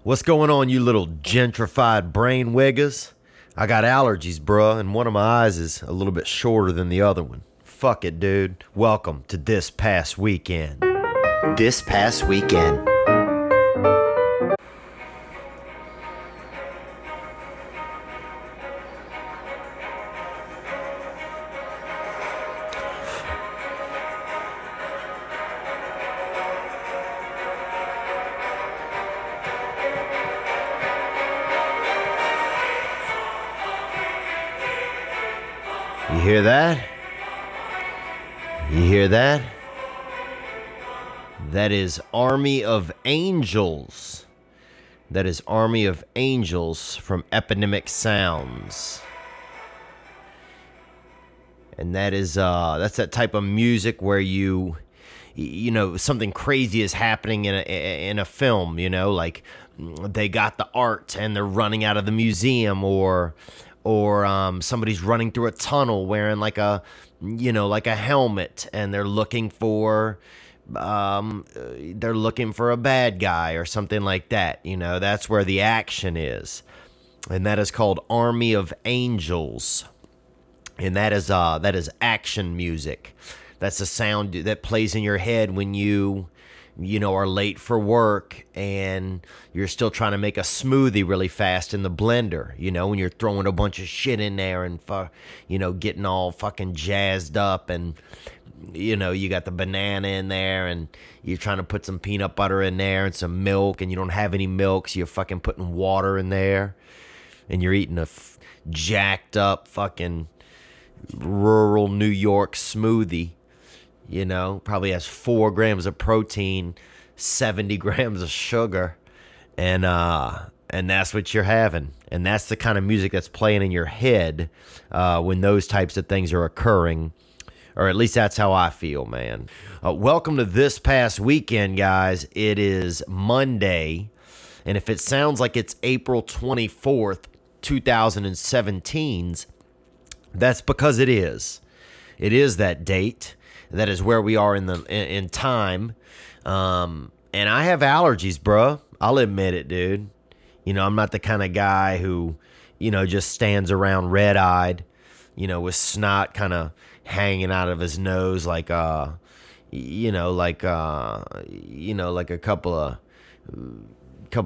What's going on, you little gentrified brain wiggers? I got allergies, bruh, and one of my eyes is a little bit shorter than the other one. Fuck it, dude. Welcome to This Past Weekend. This past weekend. You hear that? You hear that? That is Army of Angels. That is Army of Angels from Epidemic Sounds. And that is that's that type of music where you know something crazy is happening in a film, you know, like they got the art and they're running out of the museum, or somebody's running through a tunnel wearing like a helmet, and they're looking for a bad guy or something like that. You know, that's where the action is, and that is called Army of Angels, and that is action music. That's the sound that plays in your head when you are late for work and you're still trying to make a smoothie really fast in the blender, when you're throwing a bunch of shit in there and, getting all fucking jazzed up, and, you got the banana in there and you're trying to put some peanut butter in there and some milk, and you don't have any milk, so you're fucking putting water in there, and you're eating a jacked up fucking rural New York smoothie. Probably has 4 grams of protein, 70 grams of sugar, and that's what you're having. And that's the kind of music that's playing in your head when those types of things are occurring, or at least that's how I feel, man. Welcome to This Past Weekend, guys. It is Monday, and if it sounds like it's April 24th, 2017, that's because it is. It is that date. That is where we are in time. And I have allergies, bro. I'll admit it, dude. I'm not the kind of guy who, just stands around red-eyed, with snot kind of hanging out of his nose like a couple of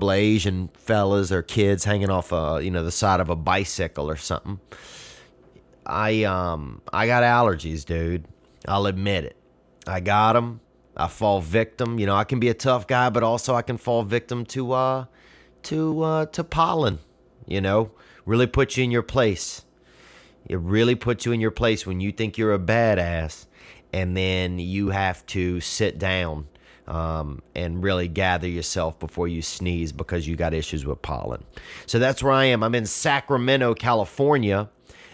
Asian fellas or kids hanging off the side of a bicycle or something. I got allergies, dude. I'll admit it. I got them. I fall victim. I can be a tough guy, but also I can fall victim to pollen. Really put you in your place. It really puts you in your place when you think you're a badass, and then you have to sit down and really gather yourself before you sneeze because you got issues with pollen. So that's where I am. I'm in Sacramento, California.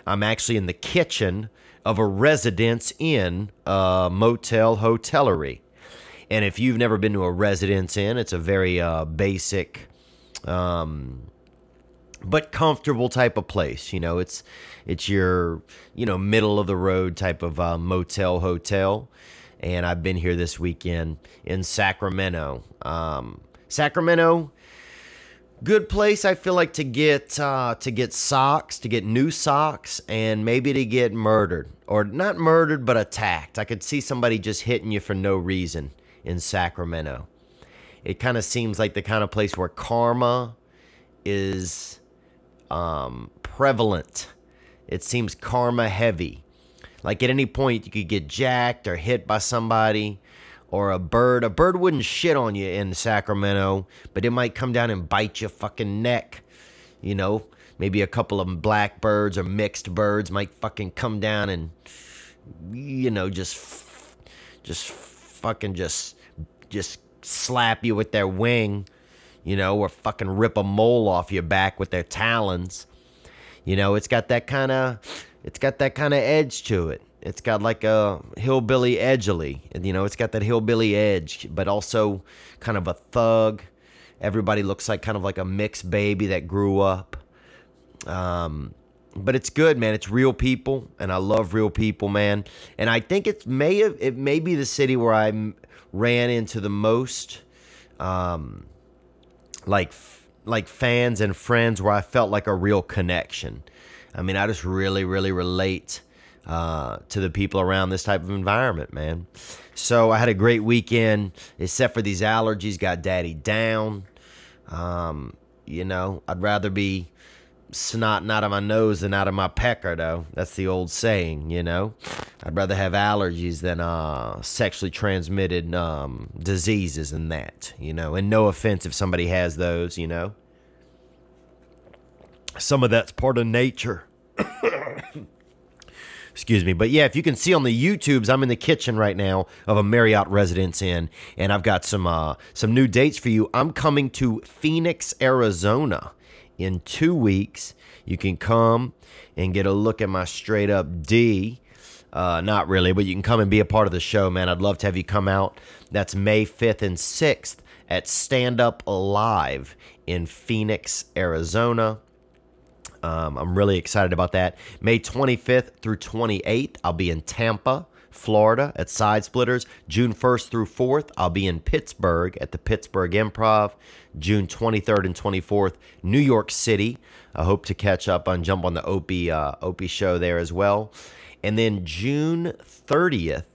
I'm actually in the kitchen of a Residence Inn motel hotellery. And if you've never been to a Residence Inn, it's a very basic but comfortable type of place. It's your middle of the road type of motel hotel. And I've been here this weekend in Sacramento. Sacramento, good place, I feel like, to get socks, to get new socks, and maybe to get murdered. Or not murdered, but attacked. I could see somebody just hitting you for no reason in Sacramento. It kind of seems like the kind of place where karma is prevalent. It seems karma heavy. Like at any point you could get jacked or hit by somebody. Or a bird. A bird wouldn't shit on you in Sacramento, but it might come down and bite your fucking neck. Maybe a couple of blackbirds or mixed birds might fucking come down and, just slap you with their wing, or fucking rip a mole off your back with their talons. It's got that kind of edge to it. It's got like a hillbilly edgely. It's got that hillbilly edge, but also kind of a thug. Everybody looks like kind of like a mixed baby that grew up. But it's good, man. It's real people, and I love real people, man. And I think it may be the city where I ran into the most, like fans and friends where I felt like a real connection. I mean, I just really, really relate to the people around this type of environment, man. So I had a great weekend, except for these allergies, got daddy down. I'd rather be snotting out of my nose than out of my pecker, though. That's the old saying, I'd rather have allergies than sexually transmitted diseases and that, And no offense if somebody has those, Some of that's part of nature. Excuse me. But yeah, if you can see on the YouTubes, I'm in the kitchen right now of a Marriott Residence Inn, and I've got some new dates for you. I'm coming to Phoenix, Arizona in 2 weeks. You can come and get a look at my straight up D. Not really, but you can come and be a part of the show, man. I'd love to have you come out. That's May 5th and 6th at Stand Up Live in Phoenix, Arizona. I'm really excited about that. May 25th through 28th, I'll be in Tampa, Florida at Side Splitters. June 1st through 4th, I'll be in Pittsburgh at the Pittsburgh Improv. June 23rd and 24th, New York City. I hope to catch up on jump on the Opie show there as well. And then June 30th,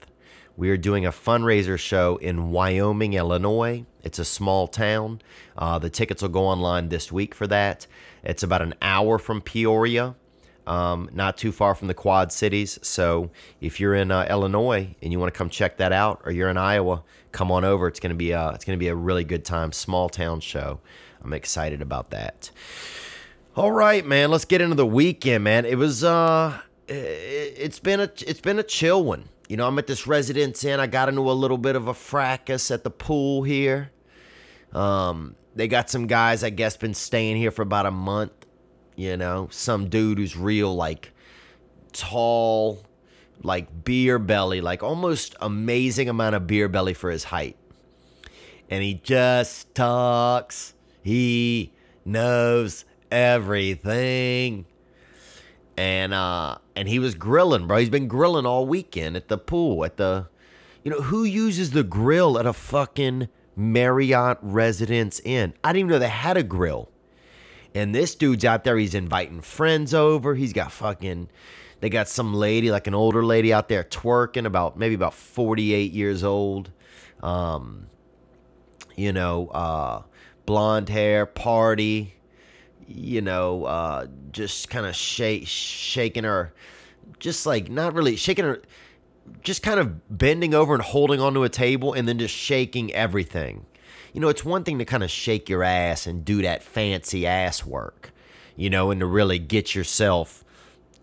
we are doing a fundraiser show in Wyoming, Illinois. It's a small town. The tickets will go online this week for that. It's about an hour from Peoria, not too far from the Quad Cities. So if you're in Illinois and you want to come check that out, or you're in Iowa, come on over. It's gonna be a really good time. Small town show. I'm excited about that. All right, man. Let's get into the weekend, man. It was it's been a chill one. I'm at this Residence Inn. I got into a little bit of a fracas at the pool here. They got some guys, I guess, been staying here for about a month. Some dude who's real, like, tall, like, beer belly, like, almost amazing amount of beer belly for his height. And he just talks. He knows everything. And he was grilling, bro. He's been grilling all weekend at the pool, who uses the grill at a fucking Marriott Residence Inn? I didn't even know they had a grill. And this dude's out there, he's inviting friends over. He's got they got some lady, like an older lady out there twerking, maybe about 48 years old. Blonde hair, party. Just kind of shaking her, just like not really shaking her, just kind of bending over and holding onto a table and then just shaking everything. It's one thing to kind of shake your ass and do that fancy ass work, and to really get yourself,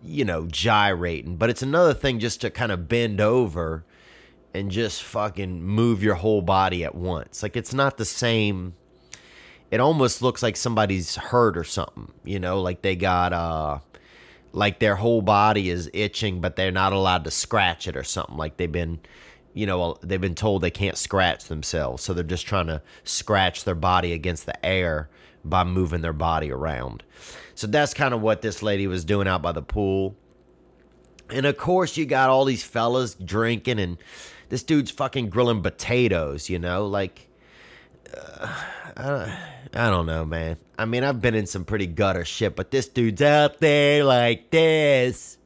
gyrating. But it's another thing just to kind of bend over and just fucking move your whole body at once. Like, it's not the same. It almost looks like somebody's hurt or something, like they got, like their whole body is itching, but they're not allowed to scratch it or something. Like they've been told they can't scratch themselves. So they're just trying to scratch their body against the air by moving their body around. So that's kind of what this lady was doing out by the pool. And of course you got all these fellas drinking, and this dude's fucking grilling potatoes, like, I don't know, man. I mean, I've been in some pretty gutter shit, but this dude's out there like this.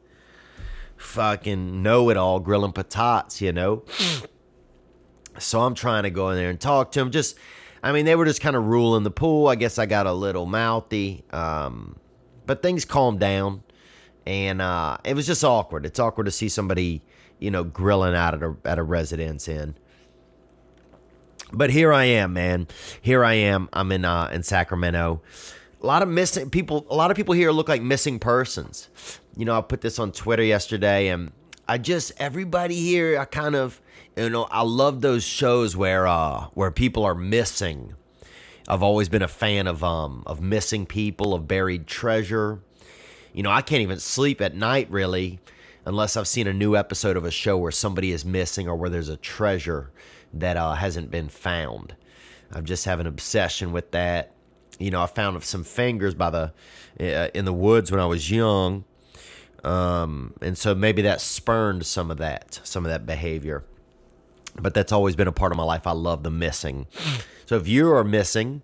Fucking know-it-all grilling patates, So I'm trying to go in there and talk to him. They were just kind of ruling the pool. I guess I got a little mouthy. But things calmed down. And it was just awkward. It's awkward to see somebody, grilling out at a Residence Inn. But here I am, man. Here I am. I'm in Sacramento. A lot of people here look like missing persons. I put this on Twitter yesterday, and everybody here, I love those shows where people are missing. I've always been a fan of missing people, of buried treasure. I can't even sleep at night, really, unless I've seen a new episode of a show where somebody is missing or where there's a treasure that hasn't been found. I just have an obsession with that. I found some fingers in the woods when I was young, and so maybe that spurned some of that behavior. But that's always been a part of my life. I love the missing. So if you are missing,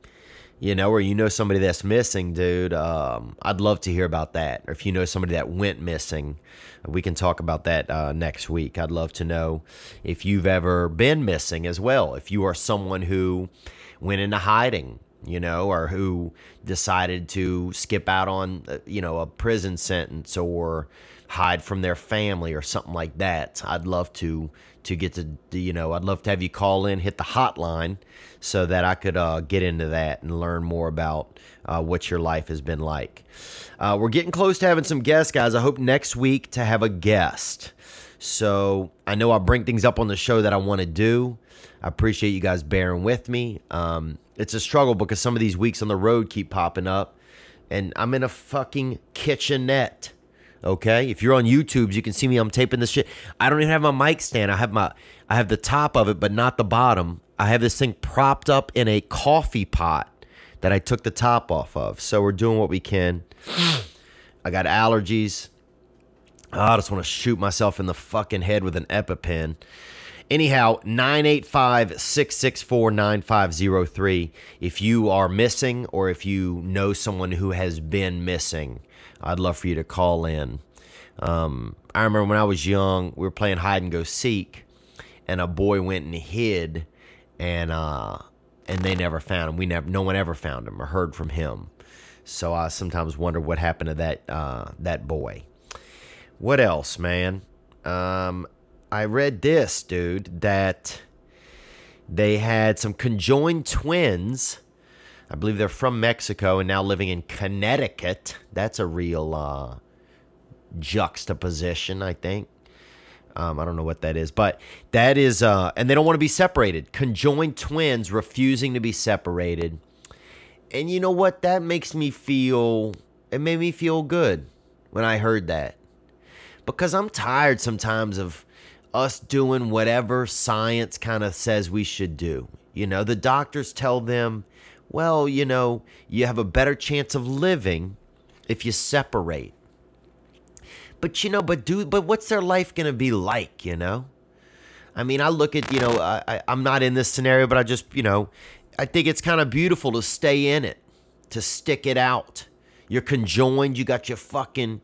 or you know somebody that's missing, dude, I'd love to hear about that. Or if you know somebody that went missing, we can talk about that next week. I'd love to know if you've ever been missing as well. If you are someone who went into hiding, or who decided to skip out on, a prison sentence or hide from their family or something like that. I'd love to get to, I'd love to have you call in, hit the hotline so that I could get into that and learn more about what your life has been like. We're getting close to having some guests, guys. I hope next week to have a guest. So I know I'll bring things up on the show that I want to do. I appreciate you guys bearing with me. It's a struggle because some of these weeks on the road keep popping up, and I'm in a fucking kitchenette. Okay, if you're on YouTube, you can see me. I'm taping this shit. I don't even have my mic stand. I have the top of it, but not the bottom. I have this thing propped up in a coffee pot that I took the top off of. So we're doing what we can. I got allergies. I just want to shoot myself in the fucking head with an EpiPen. Anyhow, 985-664-9503. If you are missing or if you know someone who has been missing, I'd love for you to call in. I remember when I was young, we were playing hide and go seek, and a boy went and hid, and they never found him. No one ever found him or heard from him. So I sometimes wonder what happened to that boy. What else, man? I read this, dude, that they had some conjoined twins. I believe they're from Mexico and now living in Connecticut. That's a real juxtaposition, I think. I don't know what that is, but that is, and they don't want to be separated. Conjoined twins refusing to be separated. And you know what? That makes me feel, it made me feel good when I heard that. Because I'm tired sometimes of us doing whatever science kind of says we should do. The doctors tell them, well, you have a better chance of living if you separate. But, but what's their life going to be like, I mean, I look at, I'm not in this scenario, but I just, I think it's kind of beautiful to stay in it, to stick it out. You're conjoined. You got you can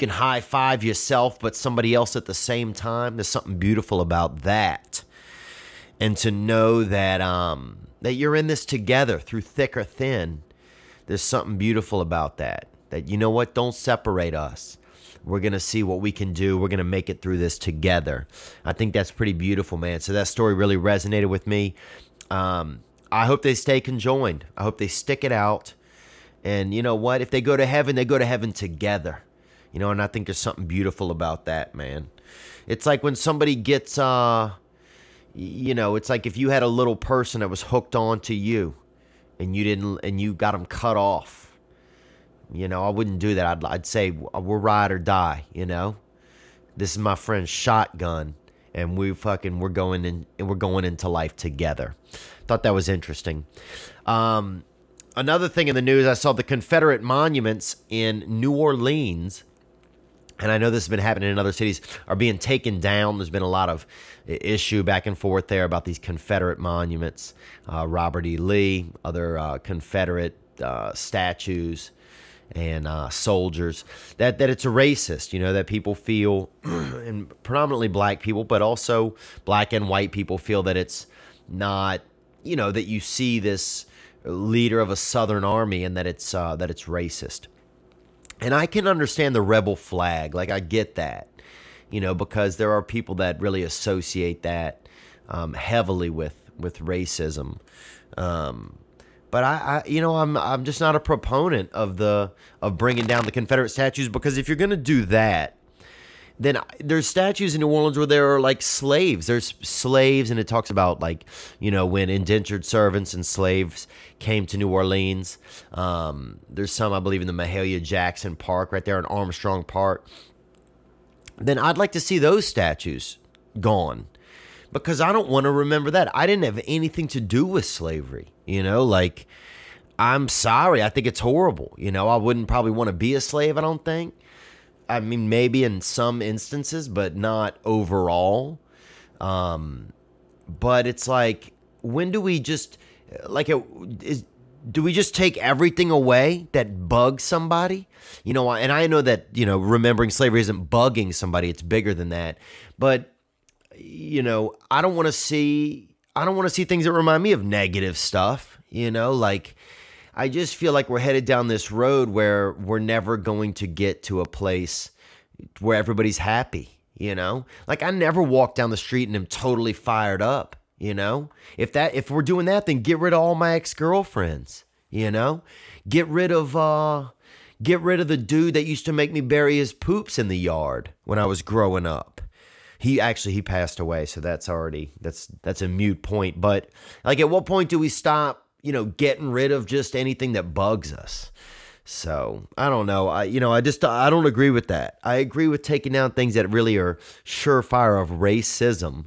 high five yourself, but somebody else at the same time. There's something beautiful about that. And to know that, that you're in this together through thick or thin, there's something beautiful about that. That, you know what? Don't separate us. We're going to see what we can do. We're going to make it through this together. I think that's pretty beautiful, man. So that story really resonated with me. I hope they stay conjoined. I hope they stick it out. And you know what? If they go to heaven, they go to heaven together. And I think there's something beautiful about that, man. It's like when somebody gets, it's like if you had a little person that was hooked on to you and you got them cut off. I wouldn't do that. I'd say we're ride or die, This is my friend's shotgun, and we're going into life together. Thought that was interesting. Another thing in the news, I saw the Confederate monuments in New Orleans, and I know this has been happening in other cities, are being taken down. There's been a lot of issue back and forth there about these Confederate monuments. Robert E. Lee, other Confederate statues and soldiers, that it's a racist, that people feel, and predominantly black people, but also black and white people feel that it's not, that you see this leader of a Southern army and that it's racist. And I can understand the rebel flag. Like, I get that, because there are people that really associate that heavily with racism. But I'm just not a proponent of bringing down the Confederate statues, because if you're going to do that, then there's statues in New Orleans where there are like slaves. There's slaves, and it talks about when indentured servants and slaves came to New Orleans. There's some, I believe, in the Mahalia Jackson Park right there in Armstrong Park. Then I'd like to see those statues gone, because I don't want to remember that. I didn't have anything to do with slavery. I'm sorry. I think it's horrible. I wouldn't probably want to be a slave, I don't think. I mean, maybe in some instances, but not overall. But it's like, when do we just, do we just take everything away that bugs somebody? And I know that, remembering slavery isn't bugging somebody. It's bigger than that. But, I don't want to see things that remind me of negative stuff, like I just feel like we're headed down this road where we're never going to get to a place where everybody's happy, Like I never walk down the street and am totally fired up, If we're doing that, then get rid of all my ex-girlfriends, Get rid of the dude that used to make me bury his poops in the yard when I was growing up. He passed away, so that's a moot point. But like, at what point do we stop, getting rid of just anything that bugs us? So I don't know. I don't agree with that. I agree with taking down things that really are surefire of racism.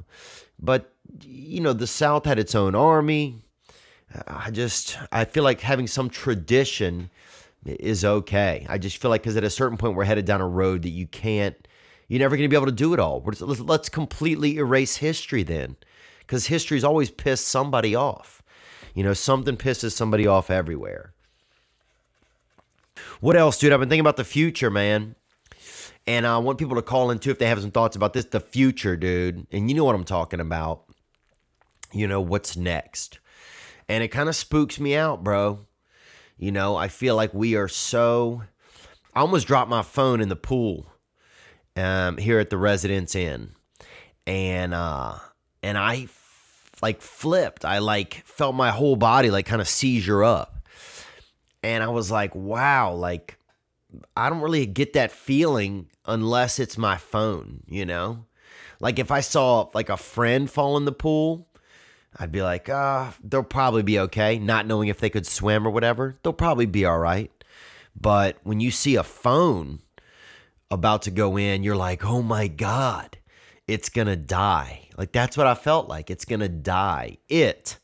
But, the South had its own army. I feel like having some tradition is okay. I just feel like because at a certain point we're headed down a road that you're never going to be able to do it all. Let's completely erase history then, because history's always pissed somebody off. Something pisses somebody off everywhere. What else, dude? I've been thinking about the future, man. And I want people to call in too if they have some thoughts about this. The future, dude. And you know what I'm talking about. What's next. And it kind of spooks me out, bro. I feel like we are so... I almost dropped my phone in the pool here at the Residence Inn. And I flipped. I felt my whole body kind of seizure up. And I was like, wow, I don't really get that feeling unless it's my phone, Like if I saw a friend fall in the pool, I'd be like, they'll probably be okay. Not knowing if they could swim or whatever, they'll probably be all right. But when you see a phone about to go in, you're like, oh my God, it's going to die. That's what I felt like. It's going to die. As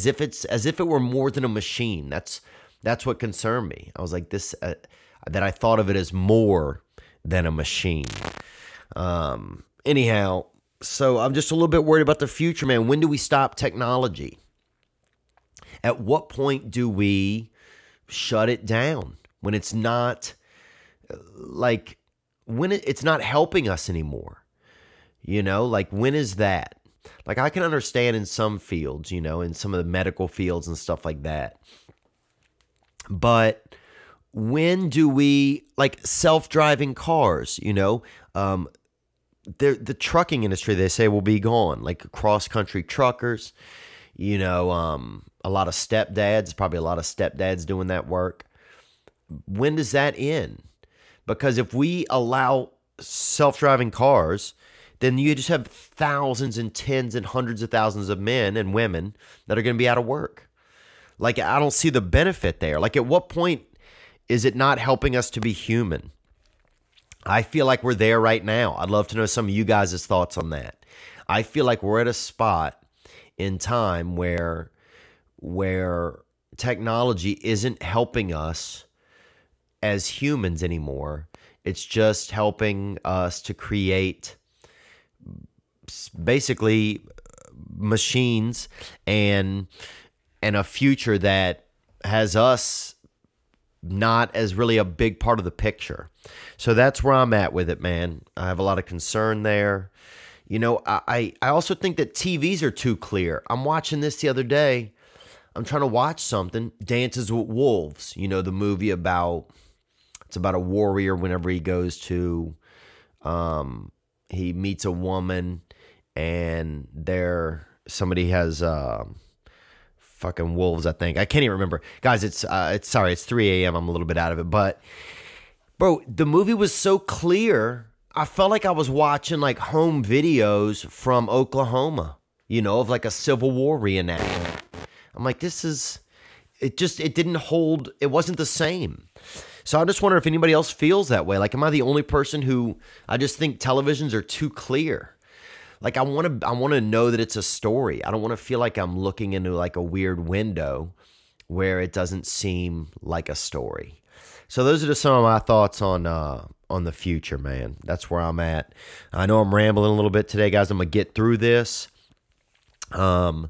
if it were more than a machine. That's what concerned me. I was like that I thought of it as more than a machine. Anyhow, so I'm just a little bit worried about the future, man. When do we stop technology? At what point do we shut it down when it's not it's not helping us anymore? When is that? I can understand in some fields, in some of the medical fields and stuff like that. But when do we, self-driving cars, the trucking industry, they say, will be gone. Cross-country truckers, a lot of stepdads, probably a lot of stepdads doing that work. When does that end? Because if we allow self-driving cars, then you just have thousands and tens and hundreds of thousands of men and women that are going to be out of work. I don't see the benefit there. At what point is it not helping us to be human? I feel like we're there right now. I'd love to know some of you guys' thoughts on that. I feel like we're at a spot in time where technology isn't helping us as humans anymore. It's just helping us to create basically machines and a future that has us not as really a big part of the picture. So that's where I'm at with it, man. I have a lot of concern there. I also think that TVs are too clear. I'm watching this the other day. I'm trying to watch something, Dances with Wolves, the movie it's about a warrior whenever he goes to, he meets a woman and somebody has fucking wolves, I think. I can't even remember. Guys, it's 3 a.m. I'm a little bit out of it. But, bro, the movie was so clear. I felt like I was watching home videos from Oklahoma, of a Civil War reenactment. I'm like, it didn't hold, it wasn't the same. So I just wonder if anybody else feels that way. Am I the only person who, I just think televisions are too clear? I want to know that it's a story. I don't want to feel like I'm looking into a weird window where it doesn't seem like a story. So those are just some of my thoughts on the future, man. That's where I'm at. I know I'm rambling a little bit today, guys. I'm going to get through this. And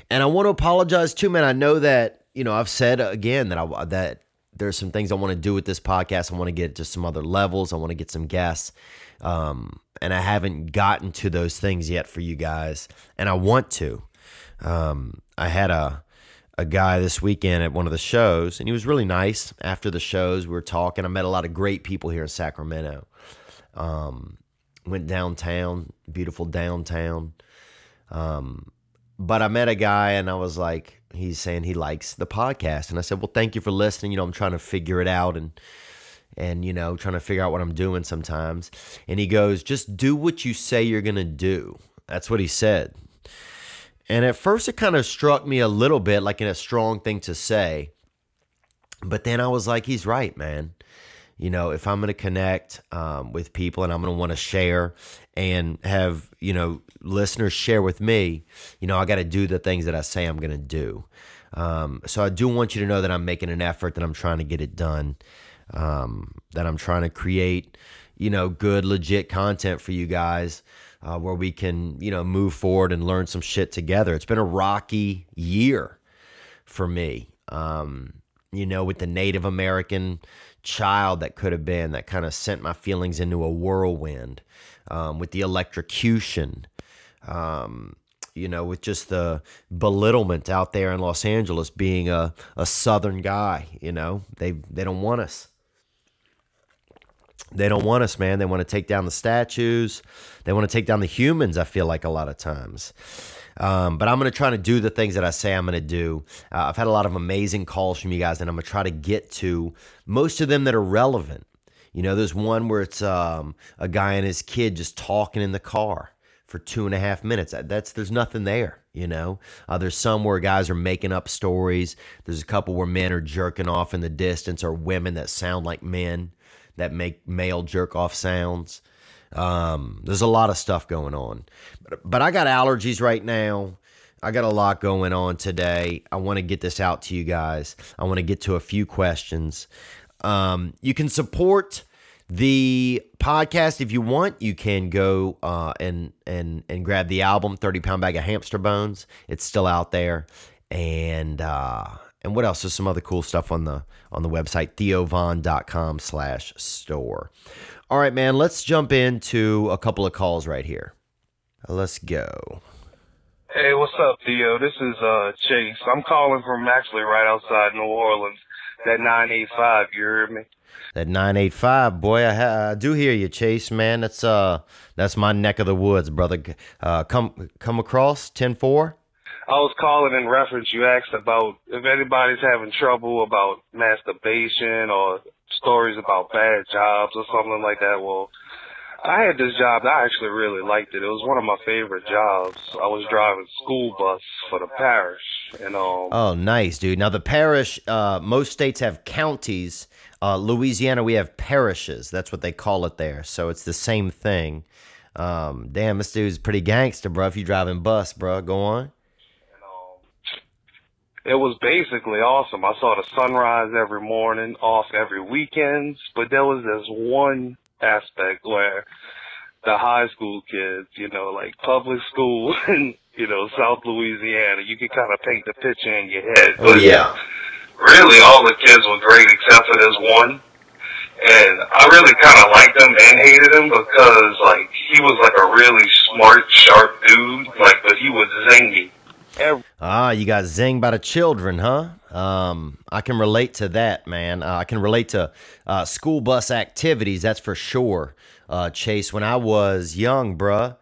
I want to apologize too, man. I know that, I've said again that there's some things I want to do with this podcast. I want to get to some other levels. I want to get some guests. And I haven't gotten to those things yet for you guys. And I want to. I had a guy this weekend at one of the shows, and he was really nice. After the shows, we were talking. I met a lot of great people here in Sacramento. Went downtown, beautiful downtown. But I met a guy, and I was like, he's saying he likes the podcast. And I said, well, thank you for listening. I'm trying to figure it out and trying to figure out what I'm doing sometimes. And he goes, just do what you say you're going to do. That's what he said. And at first it kind of struck me a little bit like in a strong thing to say. But then I was like, he's right, man. If I'm going to connect with people and I'm going to want to share and have, listeners share with me, I got to do the things that I say I'm going to do. So I do want you to know that I'm making an effort, that I'm trying to get it done, that I'm trying to create, good, legit content for you guys where we can, move forward and learn some shit together. It's been a rocky year for me, with the Native American child that could have been, that kind of sent my feelings into a whirlwind, with the electrocution, with just the belittlement out there in Los Angeles, being a Southern guy. They don't want us. They don't want us, man. They want to take down the statues. They want to take down the humans, I feel like, a lot of times. But I'm going to try to do the things that I say I'm going to do. I've had a lot of amazing calls from you guys, and I'm going to try to get to most of them that are relevant. There's one where it's a guy and his kid just talking in the car for 2.5 minutes. There's nothing there, There's some where guys are making up stories. There's a couple where men are jerking off in the distance, or women that sound like men that make male jerk off sounds. There's a lot of stuff going on, but I got allergies right now. I got a lot going on today. I want to get this out to you guys. I want to get to a few questions. You can support the podcast if you want. You can go and grab the album, 30-Pound Bag of Hamster Bones. It's still out there. And what else? There's some other cool stuff on the website, theovon.com/store. All right, man, let's jump into a couple of calls right here. Let's go. Hey, what's up, Theo? This is Chase. I'm calling from actually right outside New Orleans. That 985, you heard me? That 985, boy, I do hear you, Chase, man. That's my neck of the woods, brother. Come across 10-4? I was calling in reference. You asked about if anybody's having trouble about masturbation or stories about bad jobs or something like that. Well, I had this job. I actually really liked it. It was one of my favorite jobs. I was driving school bus for the parish. And oh, nice, dude. Now, the parish, most states have counties. Louisiana, we have parishes. That's what they call it there. So it's the same thing. Damn, this dude's pretty gangster, bro. If you driving bus, bro, go on. It was basically awesome. I saw the sunrise every morning, off every weekend, but there was this one aspect where the high school kids, like public school in, South Louisiana, you could kind of paint the picture in your head. Oh, but yeah. Really, all the kids were great except for this one. And I really kind of liked him and hated him because, he was, a really smart, sharp dude, but he was zingy. You got zinged by the children, huh? I can relate to that, man. I can relate to school bus activities, that's for sure. Chase, when I was young, bruh,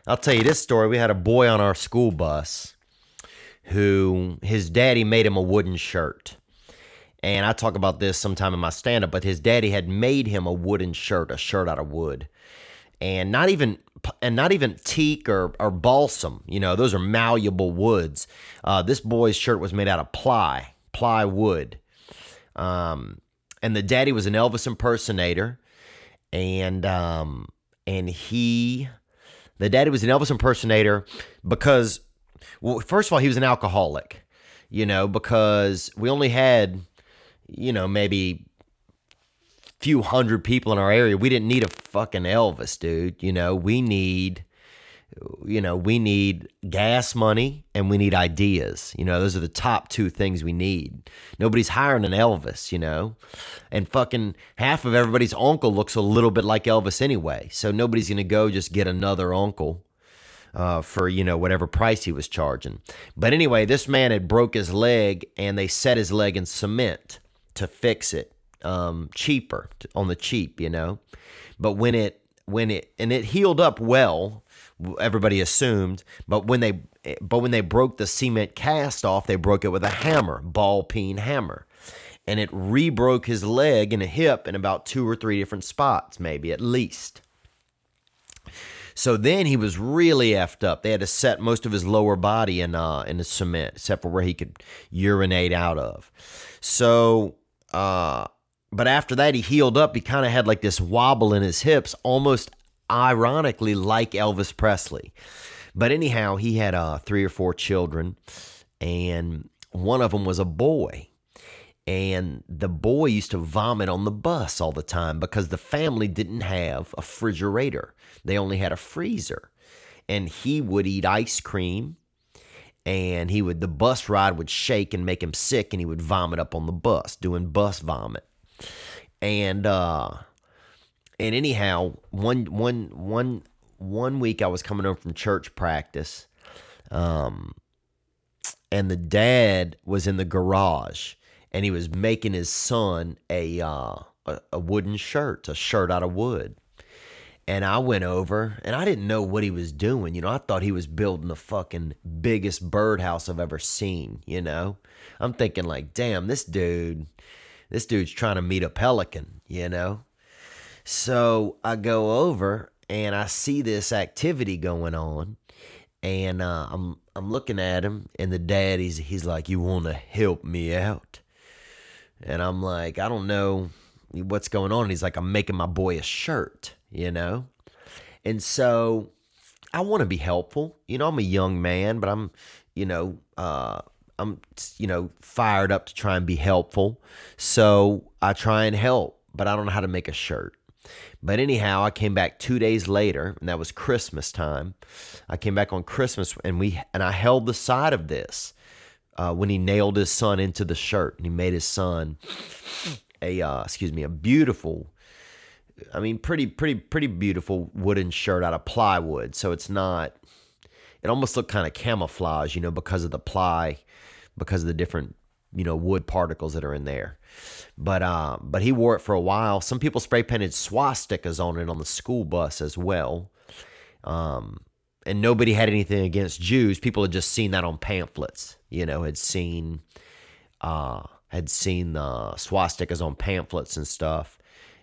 I'll tell you this story. We had a boy on our school bus who his daddy made him a wooden shirt. And I talk about this sometime in my stand-up, but his daddy had made him a wooden shirt, a shirt out of wood. And not even teak or balsam, those are malleable woods. This boy's shirt was made out of plywood. And the daddy was an Elvis impersonator, and the daddy was an Elvis impersonator because, well, first of all, he was an alcoholic, because we only had, maybe few hundred people in our area. We didn't need a fucking Elvis, dude. We need you know, we need gas money and we need ideas. You know, those are the top two things we need. Nobody's hiring an Elvis, you know, and fucking half of everybody's uncle looks a little bit like Elvis anyway. So nobody's going to go just get another uncle for, you know, whatever price he was charging. But anyway, this man had broke his leg and they set his leg in cement to fix it cheaper, on the cheap, you know. But when it healed up well, everybody assumed, but when they broke the cement cast off, they broke it with a hammer, ball peen hammer. And it re-broke his leg and a hip in about 2 or 3 different spots, maybe at least. So then he was really effed up. They had to set most of his lower body in the cement, except for where he could urinate out of. So, but after that, he healed up. He kind of had like this wobble in his hips, almost ironically like Elvis Presley. But anyhow, he had 3 or 4 children, and one of them was a boy. And the boy used to vomit on the bus all the time because the family didn't have a refrigerator. They only had a freezer. And he would eat ice cream, and the bus ride would shake and make him sick, and he would vomit up on the bus, doing bus vomit. And anyhow, one week I was coming home from church practice, and the dad was in the garage, and he was making his son a wooden shirt, a shirt out of wood. And I went over, and I didn't know what he was doing. You know, I thought he was building the fucking biggest birdhouse I've ever seen, you know. I'm thinking like, damn, this dude's trying to meet a pelican, you know. So I go over, and I see this activity going on, and I'm looking at him, and the dad, he's like, you want to help me out? And I'm like, I don't know what's going on. And he's like, I'm making my boy a shirt, you know? And so I want to be helpful. You know, I'm a young man, but I'm fired up to try and be helpful. So I try and help, but I don't know how to make a shirt. But anyhow, I came back 2 days later, and that was Christmas time. I came back on Christmas, and I held the side of this when he nailed his son into the shirt, and he made his son a beautiful, I mean, pretty beautiful wooden shirt out of plywood. So it almost looked kind of camouflage, you know, because of the ply, because of the different, you know, wood particles that are in there. But he wore it for a while. Some people spray painted swastikas on it on the school bus as well. And nobody had anything against Jews. People had just seen that on pamphlets, you know, had seen the swastikas on pamphlets and stuff.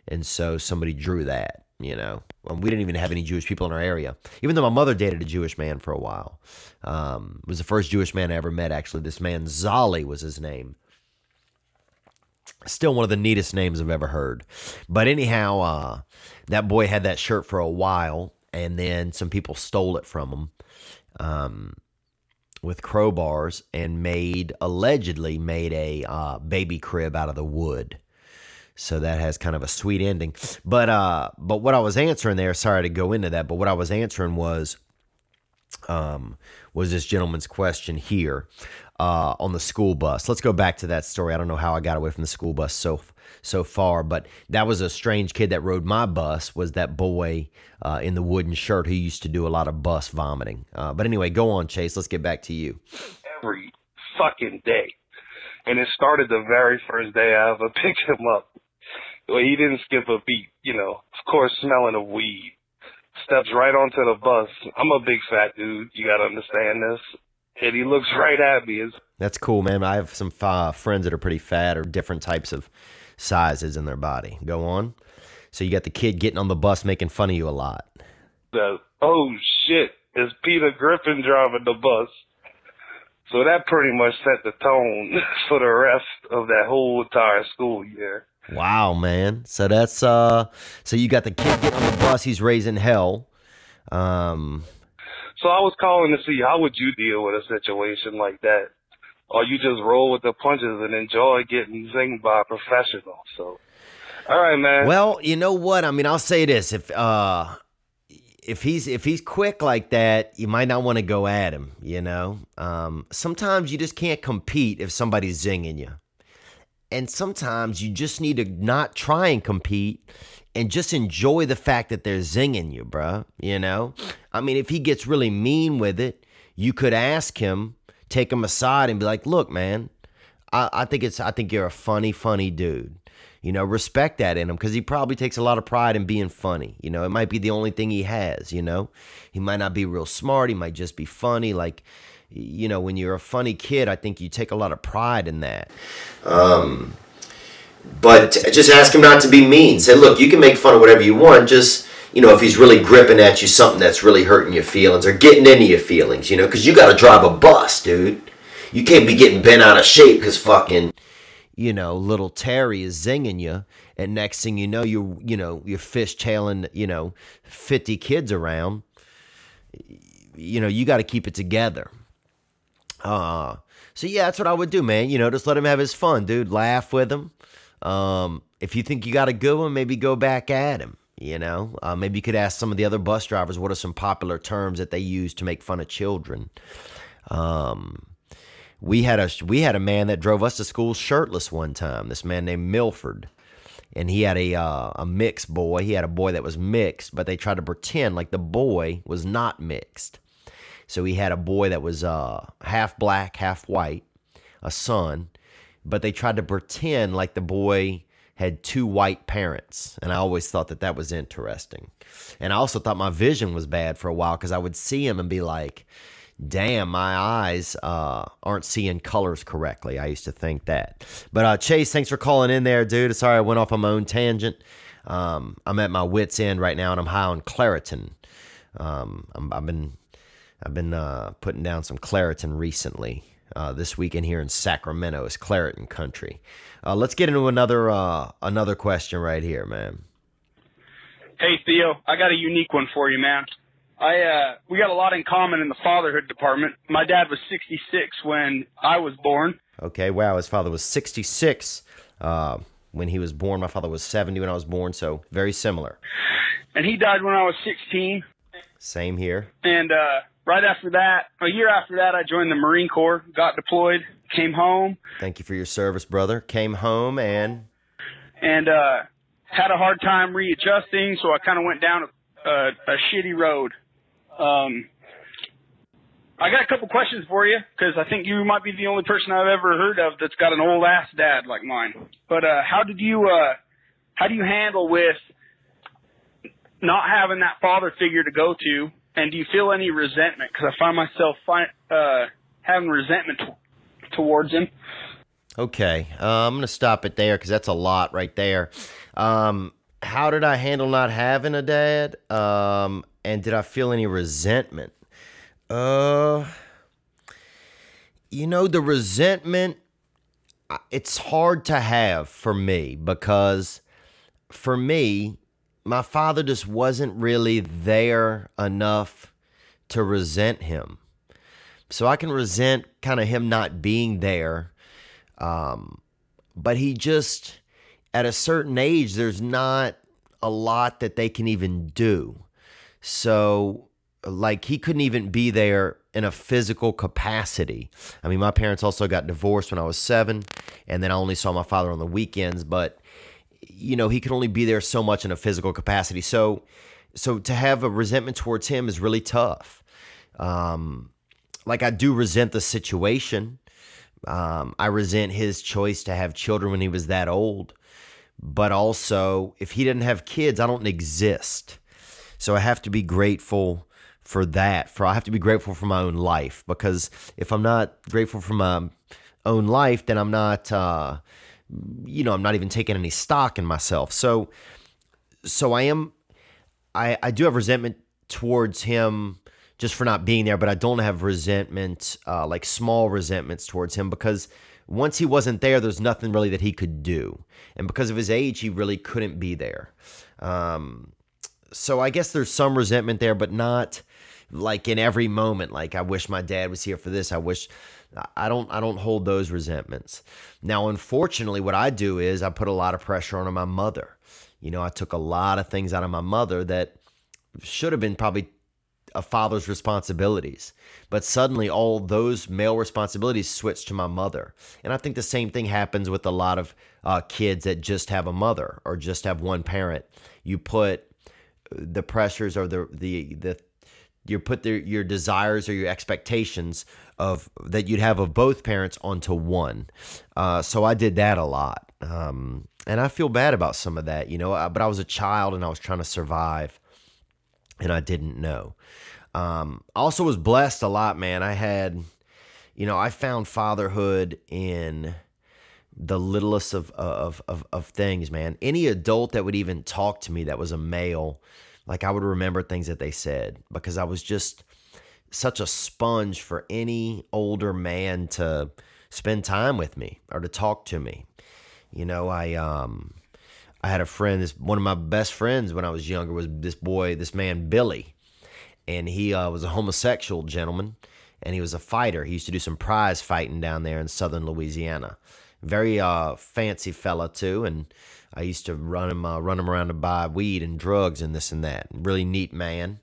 And so somebody drew that, you know. We didn't even have any Jewish people in our area, even though my mother dated a Jewish man for a while. It was the first Jewish man I ever met, actually. This man, Zali was his name. Still one of the neatest names I've ever heard. But anyhow, that boy had that shirt for a while, and then some people stole it from him with crowbars and allegedly made a baby crib out of the wood. So that has kind of a sweet ending. But what I was answering there, sorry to go into that, but what I was answering was this gentleman's question here on the school bus. Let's go back to that story. I don't know how I got away from the school bus so far, but that was a strange kid that rode my bus, was that boy in the wooden shirt who used to do a lot of bus vomiting. But anyway, go on, Chase. Let's get back to you. Every fucking day. And it started the very first day I ever picked him up. Well, he didn't skip a beat, you know, of course, smelling of weed. Steps right onto the bus. I'm a big fat dude. You got to understand this. And he looks right at me. That's cool, man. I have some friends that are pretty fat or different types of sizes in their body. Go on. So you got the kid getting on the bus making fun of you a lot. Oh, shit. It's Peter Griffin driving the bus. So that pretty much set the tone for the rest of that whole entire school year. Wow, man. So that's so you got the kid getting on the bus, he's raising hell. So I was calling to see, how would you deal with a situation like that? Or you just roll with the punches and enjoy getting zinged by a professional. So all right, man. Well, you know what? I mean, I'll say this. if he's quick like that, you might not want to go at him, you know? Sometimes you just can't compete if somebody's zinging you. And sometimes you just need to not try and compete and just enjoy the fact that they're zinging you, bruh, you know? I mean, if he gets really mean with it, you could ask him, take him aside and be like, look, man, I think you're a funny dude. You know, respect that in him, because he probably takes a lot of pride in being funny. You know, it might be the only thing he has, you know. He might not be real smart. He might just be funny. Like, you know, when you're a funny kid, I think you take a lot of pride in that. But just ask him not to be mean. Say, look, you can make fun of whatever you want. Just, you know, if he's really gripping at you, something that's really hurting your feelings or getting into your feelings, you know, because you got to drive a bus, dude. You can't be getting bent out of shape because fucking... You know, little Terry is zinging you, and next thing you know, you're fishtailing, 50 kids around. You know, you got to keep it together. So yeah, that's what I would do, man. You know, just let him have his fun, dude. Laugh with him. If you think you got a good one, maybe go back at him. You know, maybe you could ask some of the other bus drivers what are some popular terms that they use to make fun of children. We had a man that drove us to school shirtless one time. This man named Milford, and he had a mixed boy. He had a boy that was mixed, but they tried to pretend like the boy was not mixed. So he had a boy that was half black, half white, a son, but they tried to pretend like the boy had two white parents, and I always thought that was interesting. And I also thought my vision was bad for a while because I would see him and be like, damn, my eyes aren't seeing colors correctly. I used to think that. But Chase, thanks for calling in there, dude. Sorry I went off on my own tangent. I'm at my wit's end right now, and I'm high on Claritin. I've been putting down some Claritin recently. This weekend here in Sacramento is Claritin country. Let's get into another question right here, man. Hey, Theo, I got a unique one for you, man. We got a lot in common in the fatherhood department. My dad was 66 when I was born. Okay, wow, his father was 66 when he was born. My father was 70 when I was born, so very similar. And he died when I was 16. Same here. And right after that, a year after that, I joined the Marine Corps, got deployed, came home. Thank you for your service, brother. Came home and had a hard time readjusting, so I kind of went down a shitty road. I got a couple questions for you, because I think you might be the only person I've ever heard of that's got an old ass dad like mine. But how do you handle with not having that father figure to go to, and do you feel any resentment? Because I find myself having resentment towards him. Okay, I'm going to stop it there because that's a lot right there. How did I handle not having a dad? And did I feel any resentment? The resentment, it's hard to have for me because for me, my father just wasn't really there enough to resent him. So I can resent kind of him not being there. But he just, at a certain age, there's not a lot that they can even do. So, like, he couldn't even be there in a physical capacity. I mean, my parents also got divorced when I was 7, and then I only saw my father on the weekends, but, he could only be there so much in a physical capacity. So to have a resentment towards him is really tough. Like, I do resent the situation. I resent his choice to have children when he was that old. But also, if he didn't have kids, I don't exist. So I have to be grateful for that. I have to be grateful for my own life, because if I'm not grateful for my own life, then I'm not, I'm not even taking any stock in myself. So I do have resentment towards him just for not being there, but I don't have resentment, like small resentments towards him, because once he wasn't there, there's nothing really that he could do. And because of his age, he really couldn't be there. So I guess there's some resentment there, but not like in every moment. Like, I wish my dad was here for this. I don't hold those resentments. Now, unfortunately, what I do is I put a lot of pressure on my mother. I took a lot of things out of my mother that should have been probably a father's responsibilities. But suddenly all those male responsibilities switched to my mother. And I think the same thing happens with a lot of kids that just have a mother or just have one parent. You put the pressures or your desires or your expectations of that you'd have of both parents onto one. So I did that a lot. And I feel bad about some of that, but I was a child and I was trying to survive and I didn't know. I also was blessed a lot, man. I found fatherhood in the littlest of things, man. Any adult that would even talk to me that was a male, like I would remember things that they said because I was just such a sponge for any older man to spend time with me or to talk to me. I had a friend, one of my best friends when I was younger was this man, Billy. And he was a homosexual gentleman, and he was a fighter. He used to do some prize fighting down there in southern Louisiana. Very fancy fella, too, and I used to run him around to buy weed and drugs and this and that. Really neat man.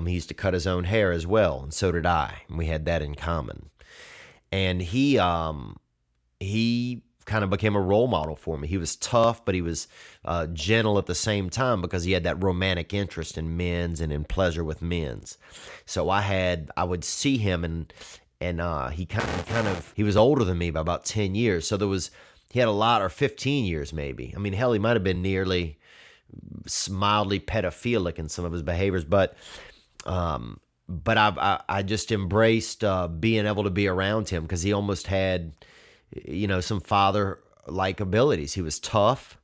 He used to cut his own hair as well, and so did I. And we had that in common. And he kind of became a role model for me. He was tough, but he was gentle at the same time because he had that romantic interest in men's and in pleasure with men's. So I would see him and he he was older than me by about 10 years. So he had a lot, or 15 years maybe. I mean, hell, he might have been nearly mildly pedophilic in some of his behaviors, but I just embraced being able to be around him because he almost had some father-like abilities. He was tough.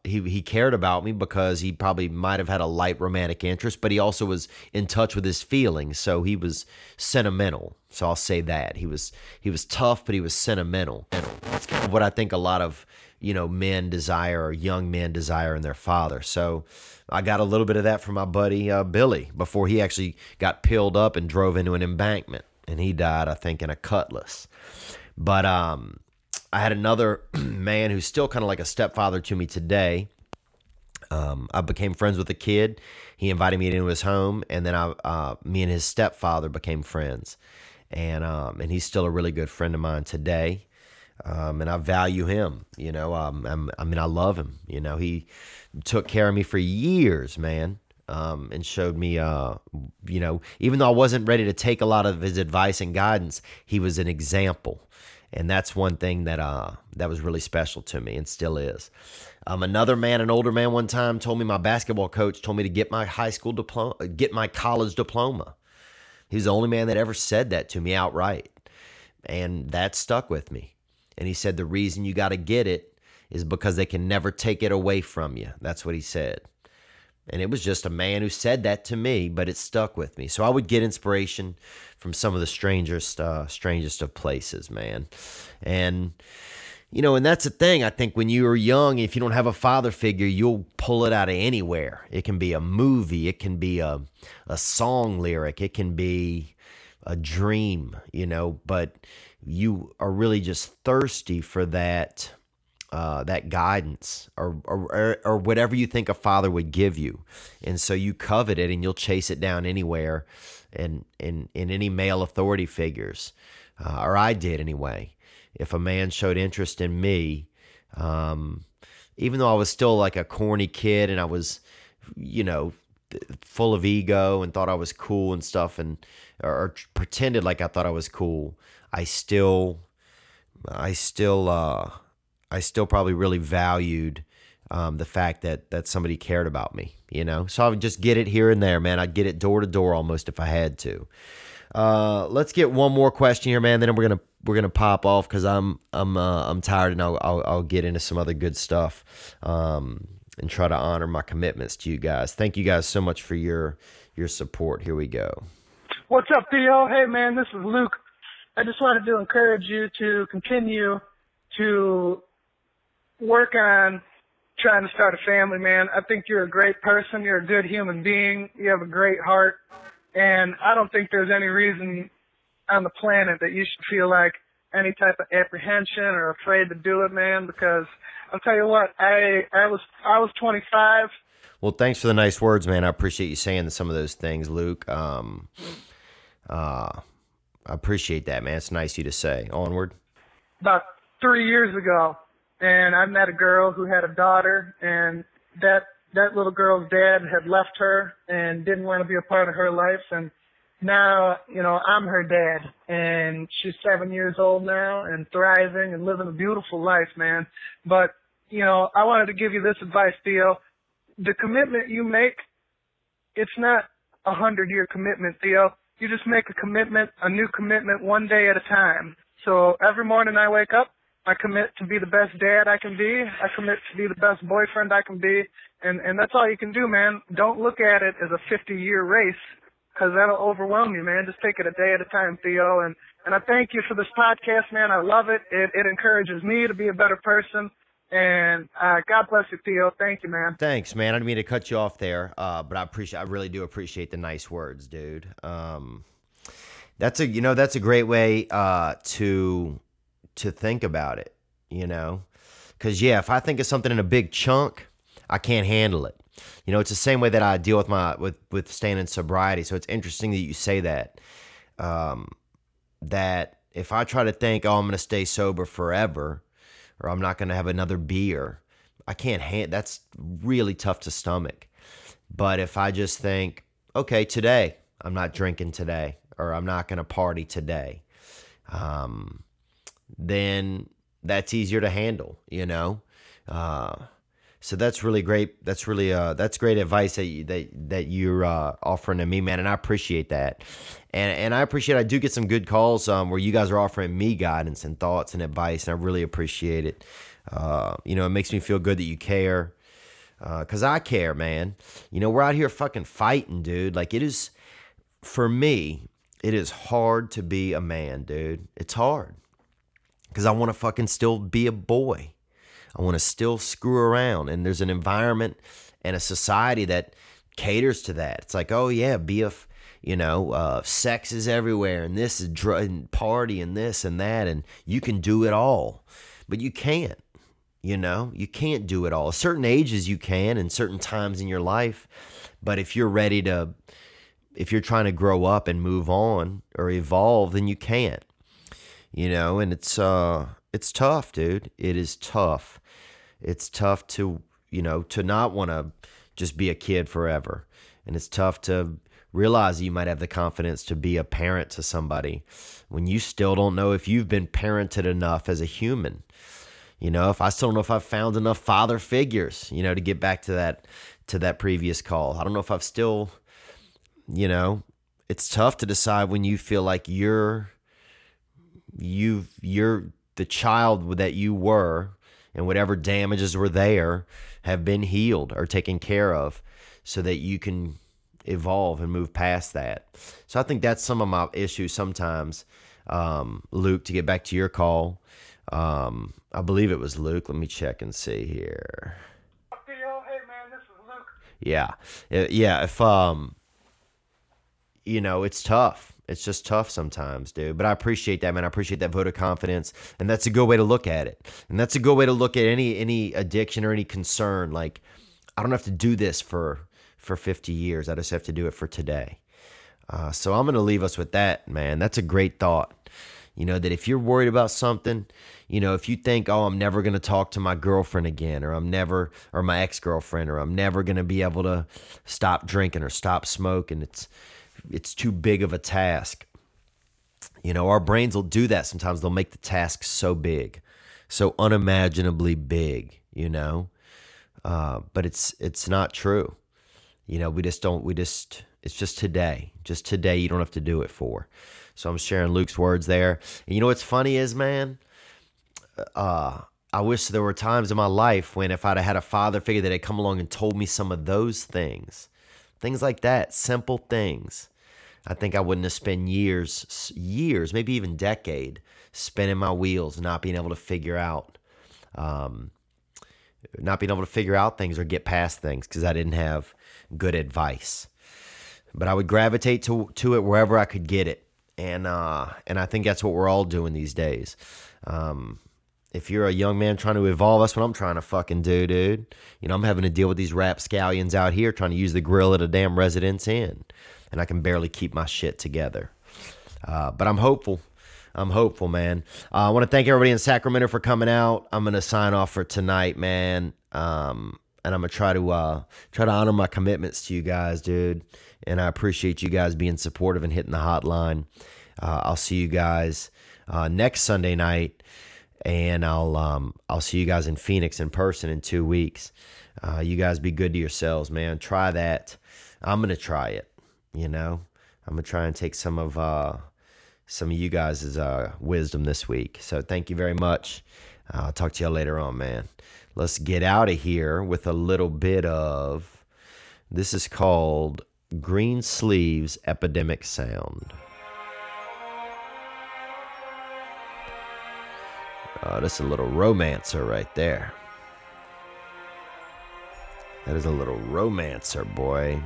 He cared about me because he probably might have had a light romantic interest, but he also was in touch with his feelings. So he was sentimental. So I'll say that he was tough, but he was sentimental. That's kind of what I think a lot of men desire, or young men desire in their father. So I got a little bit of that from my buddy Billy before he actually got peeled up and drove into an embankment, and he died, I think, in a cutlass. But I had another man who's still kind of like a stepfather to me today. I became friends with a kid. He invited me into his home, and then me and his stepfather became friends. And he's still a really good friend of mine today. And I value him. I love him. He took care of me for years, man. And showed me, even though I wasn't ready to take a lot of his advice and guidance, he was an example. And that's one thing that was really special to me and still is. Another man, an older man one time told me, my basketball coach told me to get my get my college diploma. He's the only man that ever said that to me outright. And that stuck with me. And he said, the reason you got to get it is because they can never take it away from you. That's what he said. And it was just a man who said that to me, but it stuck with me. So I would get inspiration from some of the strangest of places, man. And, and that's the thing. I think when you are young, if you don't have a father figure, you'll pull it out of anywhere. It can be a movie. It can be a song lyric. It can be a dream, but you are really just thirsty for that guidance or whatever you think a father would give you. And so you covet it and you'll chase it down anywhere in any male authority figures. Or I did anyway. If a man showed interest in me, even though I was still like a corny kid and I was, full of ego and thought I was cool and stuff or pretended like I thought I was cool, I still probably really valued the fact that somebody cared about me, So I would just get it here and there, man. I'd get it door to door almost if I had to. Let's get one more question here, man. Then we're gonna pop off because I'm tired, and I'll get into some other good stuff and try to honor my commitments to you guys. Thank you guys so much for your support. Here we go. What's up, Theo? Hey, man, this is Luke. I just wanted to encourage you to continue to work on trying to start a family, man. I think you're a great person. You're a good human being. You have a great heart. And I don't think there's any reason on the planet that you should feel like any type of apprehension or afraid to do it, man, because I'll tell you what, I was 25 Well, thanks for the nice words, man. I appreciate you saying some of those things, Luke. I appreciate that, man. It's nice of you to say. Onward. About 3 years ago, and I met a girl who had a daughter, and that little girl's dad had left her and didn't want to be a part of her life, and now, I'm her dad, and she's 7 years old now and thriving and living a beautiful life, man. But, I wanted to give you this advice, Theo. The commitment you make, it's not a 100-year commitment, Theo. You just make a commitment, a new commitment, one day at a time. So every morning I wake up, I commit to be the best dad I can be. I commit to be the best boyfriend I can be. And that's all you can do, man. Don't look at it as a 50-year race, because that'll overwhelm you, man. Just take it a day at a time, Theo. And I thank you for this podcast, man. I love it. It encourages me to be a better person. And God bless you, Theo. Thank you, man. Thanks, man. I didn't mean to cut you off there, but I really do appreciate the nice words, dude. That's a great way to think about it, because if I think of something in a big chunk, I can't handle it. It's the same way that I deal with staying in sobriety. So it's interesting that you say that. That if I try to think, I'm going to stay sober forever, or I'm not going to have another beer, I can't that's really tough to stomach. But if I just think, okay, today, I'm not drinking today, or I'm not going to party today, then that's easier to handle, So that's really great. That's great advice that you're offering to me, man, and I appreciate that. And I do get some good calls where you guys are offering me guidance and thoughts and advice, and I really appreciate it. It makes me feel good that you care, because I care, man. We're out here fucking fighting, dude. Like, for me, it is hard to be a man, dude. It's hard because I want to fucking still be a boy. I want to still screw around, and there's an environment and a society that caters to that. It's like, oh yeah, sex is everywhere, and this is and party and this and that, and you can do it all, but you can't. You can't do it all. At certain ages you can, and certain times in your life, but if you're trying to grow up and move on or evolve, then you can't. And it's tough, dude. It is tough. It's tough to not want to just be a kid forever. And it's tough to realize you might have the confidence to be a parent to somebody when you still don't know if you've been parented enough as a human. If I still don't know if I've found enough father figures, to get back to that previous call. I don't know if I've still, it's tough to decide when you feel like you're the child that you were, and whatever damages were there have been healed or taken care of, so that you can evolve and move past that. So I think that's some of my issues sometimes, Luke, to get back to your call. I believe it was Luke. Let me check and see here. Theo, hey man, this is Luke. Yeah. If, it's tough. It's just tough sometimes, dude. But I appreciate that, man. I appreciate that vote of confidence. And that's a good way to look at it. And that's a good way to look at any addiction or any concern. Like, I don't have to do this for 50 years. I just have to do it for today. So I'm going to leave us with that, man. That's a great thought. That if you're worried about something, if you think, I'm never going to talk to my girlfriend again, or my ex-girlfriend, or I'm never going to be able to stop drinking or stop smoking, it's too big of a task. Our brains will do that sometimes. They'll make the task so big, so unimaginably big, but it's not true. It's just today. Just today, you don't have to do it for. So I'm sharing Luke's words there. And what's funny is, man, I wish there were times in my life when if I'd have had a father figure that had come along and told me some of those things like that, simple things, I think I wouldn't have spent years, maybe even decade, spinning my wheels, not being able to figure out things or get past things because I didn't have good advice. But I would gravitate to it wherever I could get it. And I think that's what we're all doing these days. if you're a young man trying to evolve, that's what I'm trying to fucking do, dude. You know, I'm having to deal with these rapscallions out here trying to use the grill at a damn Residence Inn, and I can barely keep my shit together. But I'm hopeful. I'm hopeful, man. I want to thank everybody in Sacramento for coming out. I'm gonna sign off for tonight, man. And I'm gonna try to honor my commitments to you guys, dude. And I appreciate you guys being supportive and hitting the hotline. I'll see you guys next Sunday night, and I'll see you guys in Phoenix in person in 2 weeks. You guys be good to yourselves, man. Try that. I'm gonna try it. You know, I'm gonna try and take some of you guys' wisdom this week. So thank you very much. I'll talk to you later on, man. Let's get out of here with a little bit of, this is called Green Sleeves Epidemic Sound. That's a little romancer right there. That is a little romancer, boy.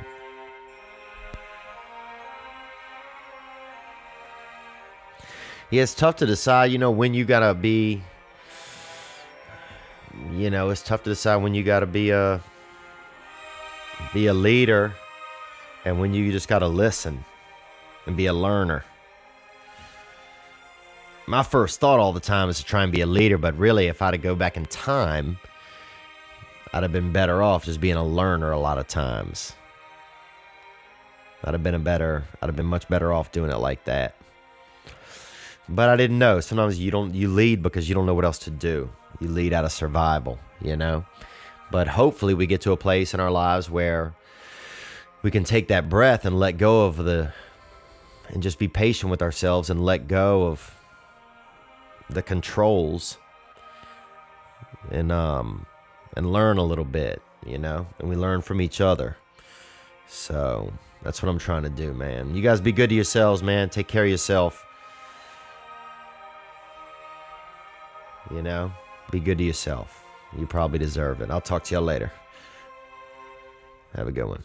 Yeah, it's tough to decide, when you gotta be, it's tough to decide when you gotta be a leader and when you just gotta listen and be a learner. My first thought all the time is to try and be a leader, but really, if I had to go back in time, I'd have been better off just being a learner a lot of times. I'd have been much better off doing it like that. But I didn't know. Sometimes you lead because you don't know what else to do. You lead out of survival, But hopefully we get to a place in our lives where we can take that breath and let go of and just be patient with ourselves and let go of the controls and learn a little bit, and we learn from each other. So that's what I'm trying to do, man. You guys be good to yourselves, man. Take care of yourself. Be good to yourself. You probably deserve it. I'll talk to y'all later. Have a good one.